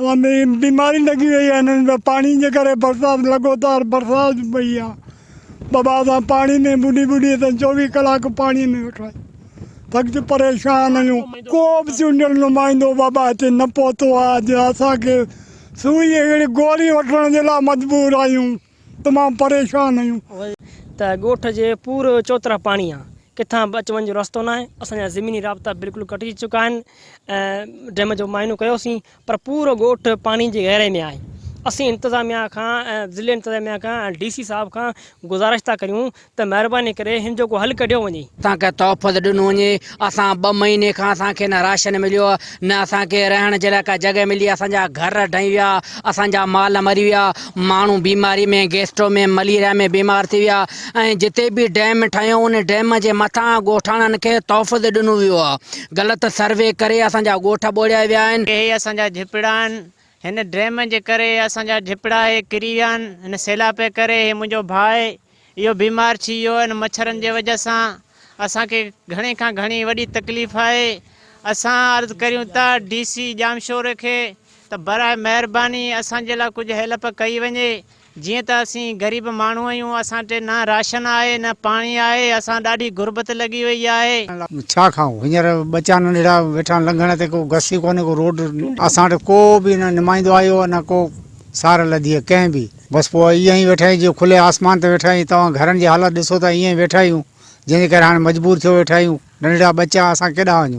हमें बीमारी लगी हुई है इन्हनि पानी जे करे बरसात लगातार बरसात पई आहे बाबा असां पानी में बुॾी बुॾी त 24 कलाक पानी में वेठा आहियूं थकि परेशान आहियूं को बि चूंडियल नुमाइंदो बाबा हिते न पहुतो आहे जो असांखे सुई अहिड़ी गोरी वठण जे लाइ मजबूर आहियूं तमामु परेशान आहियूं त ॻोठ जे पूरो चोतरा पाणी आहे किथां बि अच वञ जो रस्तो न आहे असांजा ज़मीनी राब्ता बिल्कुलु कटिजी चुका आहिनि ऐं डैम जो मुआइनो कयोसीं पर पूरो ॻोठ पाणी जे गहरे में आहे असीं इंतिज़ामिया खां ऐं ज़िले इंतिज़ामिया खां ऐं DC साहब खां गुज़ारिश था करियूं त महिरबानी करे हिन जो को हल कढियो वञे असांखे तोहफ़त ॾिनो वञे असां 2 महीने खां असांखे न राशन मिलियो न असांखे रहण जे लाइ का जॻह मिली असांजा घर ढही विया असांजा माल मरी विया माण्हू बीमारी में गैस्ट्रो में मलेरिया में बीमार थी विया ऐं जिते बि डैम ठहियो उन डैम जे मथां ॻोठाणनि खे तोहफ़त ॾिनो वियो आहे ग़लति सर्वे करे असांजा ॻोठ ॿोड़िया विया आहिनि हे असांजा झिपड़ा आहिनि हिन डैम जे करे असांजा झिपड़ा हे किरी विया आहिनि हिन सैलाब जे करे हे मुंहिंजो भाउ आहे इहो बीमार थी वियो आहे मच्छरनि जे वजह सां असांखे घणे खां घणी वॾी तकलीफ़ आहे असां अर्ज़ु करियूं था DC जामशोर खे त बराए महिरबानी असांजे लाइ कुझु हेल्प कई वञे जीअं त असीं ग़रीब माण्हू आहियूं असां वटि न राशन आहे न पाणी आहे असां ॾाढी गुरबत लॻी वई आहे छा खाऊं हींअर बच्चा नंढड़ा वेठा लंघण ते को घसी कोन्हे को रोड असां वटि को बि न नुमाइंदो आयो न को सार लधी आहे कंहिं बि बसि पोइ ईअं ई वेठा आहियूं जीअं खुले आसमान ते वेठा आहियूं तव्हां घरनि जी हालत ॾिसो त ईअं ई वेठा आहियूं जंहिंजे करे हाणे मजबूर थियो वेठा आहियूं नंढड़ा बच्चा असां केॾां वञूं